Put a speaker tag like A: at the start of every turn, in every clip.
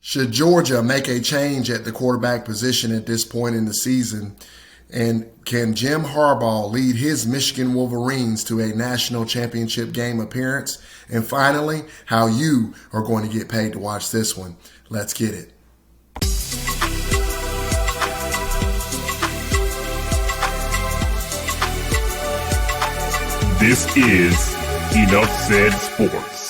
A: Should Georgia make a change at the quarterback position at this point in the season? And can Jim Harbaugh lead his Michigan Wolverines to a national championship game appearance? And finally, how you are going to get paid to watch this one. Let's get it.
B: This is Enough Said Sports.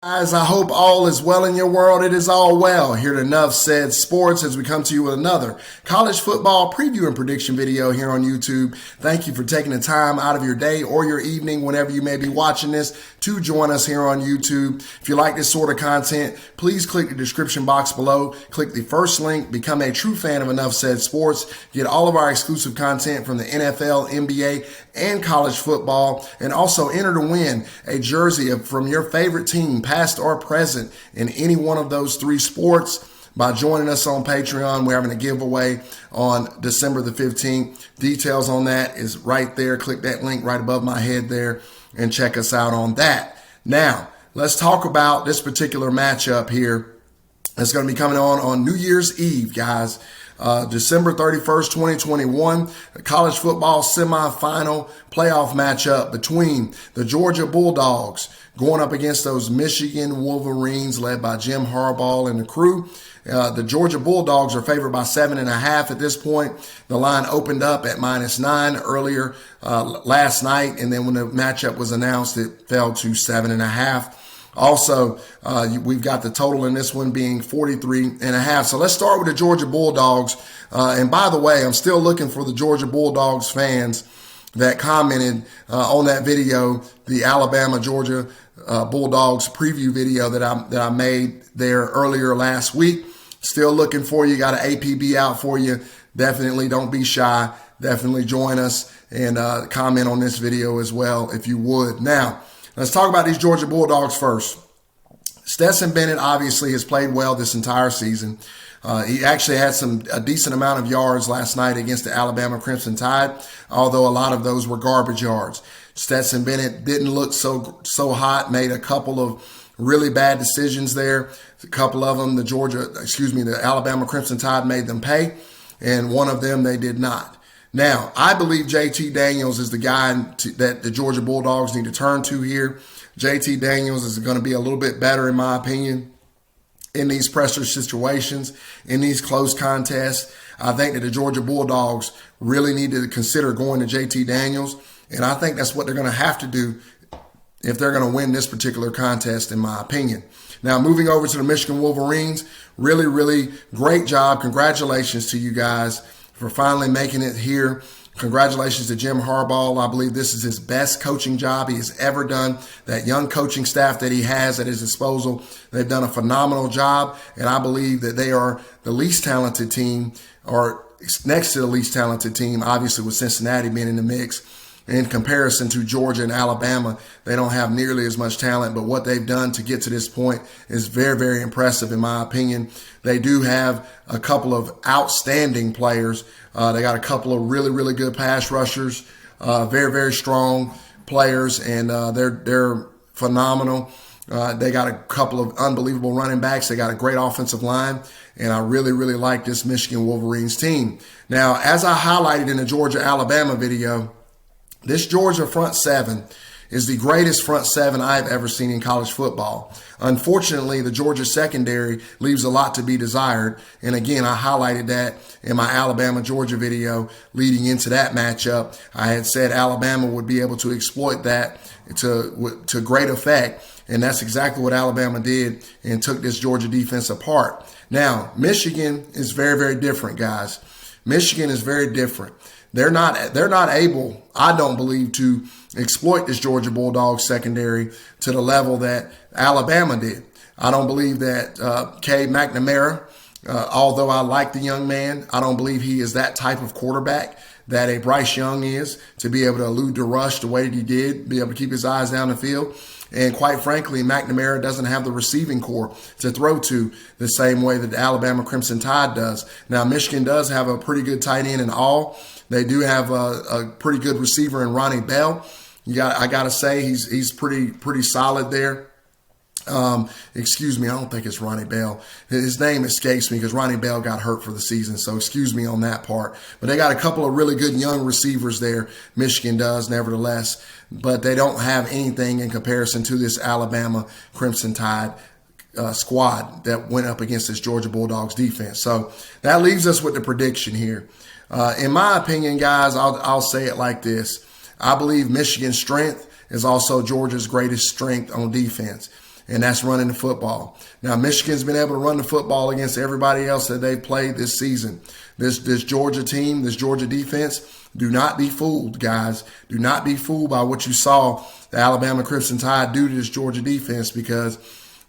A: Guys, I hope all is well in your world. It is all well here at Enough Said Sports as we come to you with another college football preview and prediction video here on YouTube. Thank you for taking the time out of your day or your evening, whenever you may be watching this, to join us here on YouTube. If you like this sort of content, please click the description box below. Click the first link, become a true fan of Enough Said Sports. Get all of our exclusive content from the NFL, NBA, and college football, and also enter to win a jersey from your favorite team, past or present, in any one of those three sports by joining us on Patreon. We're having a giveaway on December the 15th. Details on that is right there. Click that link right above my head there and check us out on that. Now, let's talk about this particular matchup here. It's going to be coming on New Year's Eve, guys. December 31st, 2021, a college football semifinal playoff matchup between the Georgia Bulldogs going up against those Michigan Wolverines led by Jim Harbaugh and the crew. The Georgia Bulldogs are favored by 7.5 at this point. The line opened up at -9 earlier last night, and then when the matchup was announced, it fell to 7.5. Also, we've got the total in this one being 43.5. So let's start with the Georgia Bulldogs. And by the way, I'm still looking for the Georgia Bulldogs fans that commented on that video, the Alabama-Georgia Bulldogs preview video that I made there earlier last week. Still looking for you. Got an APB out for you. Definitely don't be shy. Definitely join us and comment on this video as well if you would. Now, let's talk about these Georgia Bulldogs first. Stetson Bennett obviously has played well this entire season. He actually had a decent amount of yards last night against the Alabama Crimson Tide, although a lot of those were garbage yards. Stetson Bennett didn't look so hot, made a couple of really bad decisions there. A couple of them, the Alabama Crimson Tide made them pay, and one of them they did not. Now, I believe JT Daniels is the guy that the Georgia Bulldogs need to turn to here. JT Daniels is going to be a little bit better, in my opinion, in these pressure situations, in these close contests. I think that the Georgia Bulldogs really need to consider going to JT Daniels, and I think that's what they're going to have to do if they're going to win this particular contest, in my opinion. Now, moving over to the Michigan Wolverines, really, really great job. Congratulations to you guys for finally making it here. Congratulations to Jim Harbaugh. I believe this is his best coaching job he has ever done. That young coaching staff that he has at his disposal, they've done a phenomenal job, and I believe that they are the least talented team, or next to the least talented team, obviously with Cincinnati being in the mix. In comparison to Georgia and Alabama, they don't have nearly as much talent, but what they've done to get to this point is very, very impressive, in my opinion. They do have a couple of outstanding players. They got a couple of really, really good pass rushers, very, very strong players, and they're phenomenal. They got a couple of unbelievable running backs. They got a great offensive line, and I really, really like this Michigan Wolverines team. Now, as I highlighted in the Georgia-Alabama video, this Georgia front seven is the greatest front seven I've ever seen in college football. Unfortunately, the Georgia secondary leaves a lot to be desired. And again, I highlighted that in my Alabama-Georgia video leading into that matchup. I had said Alabama would be able to exploit that to great effect. And that's exactly what Alabama did and took this Georgia defense apart. Now, Michigan is very, very different, guys. Michigan is very different. They're not able, I don't believe, to exploit this Georgia Bulldogs secondary to the level that Alabama did. I don't believe that Cade McNamara, although I like the young man, I don't believe he is that type of quarterback that a Bryce Young is, to be able to elude the rush the way that he did, be able to keep his eyes down the field. And quite frankly, McNamara doesn't have the receiving core to throw to the same way that the Alabama Crimson Tide does. Now, Michigan does have a pretty good tight end in all. They do have a pretty good receiver in Ronnie Bell. I got to say, he's pretty solid there. Excuse me, I don't think it's Ronnie Bell. His name escapes me because Ronnie Bell got hurt for the season, so excuse me on that part. But they got a couple of really good young receivers there, Michigan does, nevertheless. But they don't have anything in comparison to this Alabama Crimson Tide squad that went up against this Georgia Bulldogs defense. So that leaves us with the prediction here. In my opinion, guys, I'll say it like this. I believe Michigan's strength is also Georgia's greatest strength on defense, and that's running the football. Now, Michigan's been able to run the football against everybody else that they've played this season. This Georgia team, this Georgia defense, do not be fooled, guys. Do not be fooled by what you saw the Alabama Crimson Tide do to this Georgia defense, because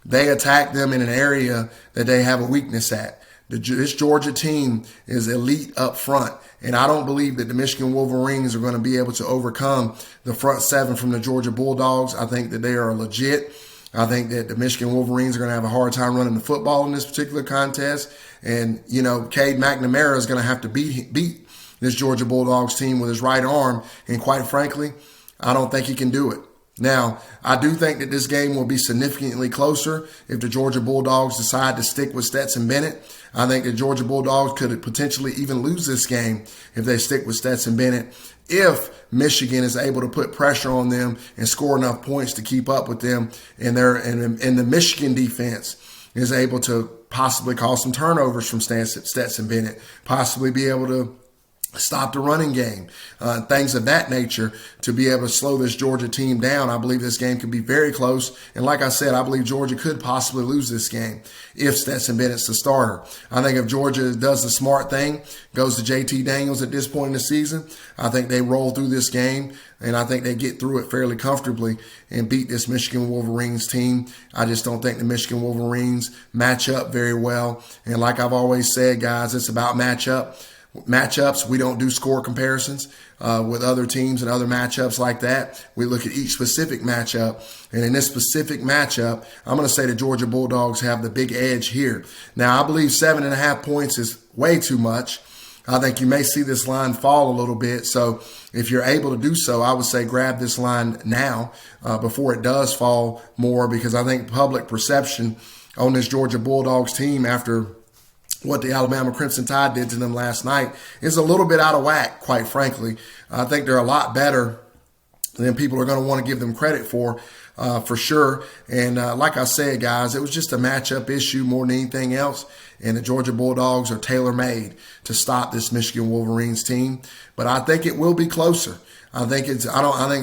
A: they attacked them in an area that they have a weakness at. This Georgia team is elite up front, and I don't believe that the Michigan Wolverines are going to be able to overcome the front seven from the Georgia Bulldogs. I think that they are legit. I think that the Michigan Wolverines are going to have a hard time running the football in this particular contest. And, Cade McNamara is going to have to beat this Georgia Bulldogs team with his right arm. And quite frankly, I don't think he can do it. Now, I do think that this game will be significantly closer if the Georgia Bulldogs decide to stick with Stetson Bennett. I think the Georgia Bulldogs could potentially even lose this game if they stick with Stetson Bennett, if Michigan is able to put pressure on them and score enough points to keep up with them, and the Michigan defense is able to possibly cause some turnovers from Stetson Bennett, possibly be able to stop the running game, things of that nature, to be able to slow this Georgia team down. I believe this game could be very close. And like I said, I believe Georgia could possibly lose this game if Stetson Bennett's the starter. I think if Georgia does the smart thing, goes to JT Daniels at this point in the season, I think they roll through this game, and I think they get through it fairly comfortably and beat this Michigan Wolverines team. I just don't think the Michigan Wolverines match up very well. And like I've always said, guys, it's about matchups. We don't do score comparisons with other teams and other matchups like that. We look at each specific matchup. And in this specific matchup, I'm going to say the Georgia Bulldogs have the big edge here. Now, I believe 7.5 points is way too much. I think you may see this line fall a little bit. So if you're able to do so, I would say grab this line now before it does fall more, because I think public perception on this Georgia Bulldogs team after what the Alabama Crimson Tide did to them last night is a little bit out of whack, quite frankly. I think they're a lot better than people are going to want to give them credit for sure. And like I said, guys, it was just a matchup issue more than anything else. And the Georgia Bulldogs are tailor-made to stop this Michigan Wolverines team. But I think it will be closer. I think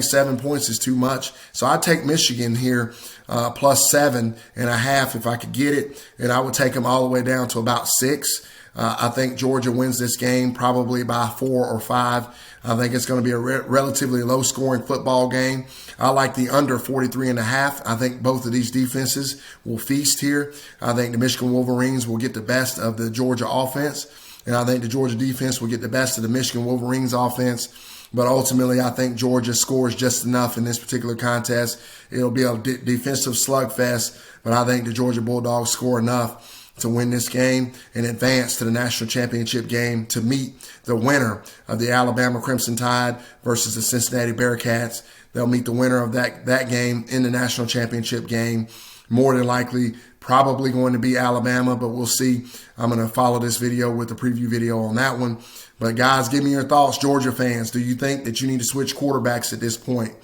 A: 7 points is too much. So I take Michigan here plus 7.5 if I could get it. And I would take them all the way down to about 6. I think Georgia wins this game probably by 4 or 5. I think it's going to be a relatively low-scoring football game. I like the under 43.5. I think both of these defenses will feast here. I think the Michigan Wolverines will get the best of the Georgia offense, and I think the Georgia defense will get the best of the Michigan Wolverines offense. But ultimately, I think Georgia scores just enough in this particular contest. It'll be a defensive slugfest, but I think the Georgia Bulldogs score enough to win this game and advance to the national championship game to meet the winner of the Alabama Crimson Tide versus the Cincinnati Bearcats. They'll meet the winner of that game in the national championship game. More than likely, probably going to be Alabama, but we'll see. I'm going to follow this video with a preview video on that one. But guys, give me your thoughts, Georgia fans. Do you think that you need to switch quarterbacks at this point?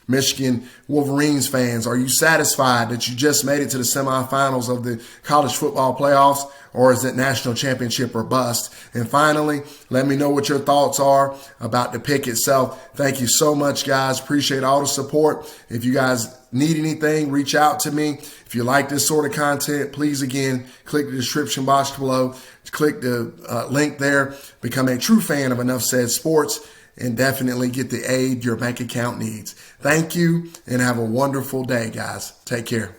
A: Michigan Wolverines fans, are you satisfied that you just made it to the semifinals of the college football playoffs, or is it national championship or bust? And finally, let me know what your thoughts are about the pick itself. Thank you so much, guys. Appreciate all the support. If you guys need anything, reach out to me. If you like this sort of content, please, again, click the description box below. Click the link there. Become a true fan of Enough Said Sports, and definitely get the aid your bank account needs. Thank you, and have a wonderful day, guys. Take care.